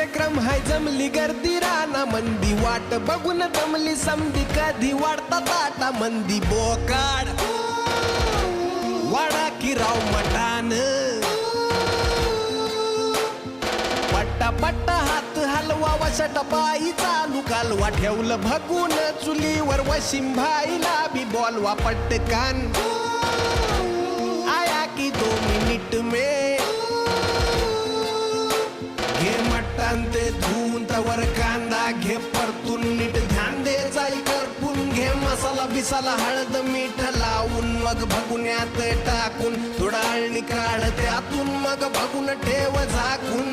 कार्यक्रम हाय जमली गर्दी राना मंदी वाट बघून जमली समधी कधी वाढता ताटा मंदी बोकाड वाडा की राव मटान पट्टा पट्टा हात हलवा वशट पायी चालू कालवा ठेवलं भगून चुलीवर वशिम भाईला बी बोलवा पटकान आया की 2 मिनिट में घे मटण ते धुवून तवर कांदा घे परतून नीट ध्यान दे जाई करपून घे मसाला बिसाला हळद मीठ लावून मग भगुन्यात टाकून थोडा अळणी काढ त्यातून मग भगून ठेव झाकून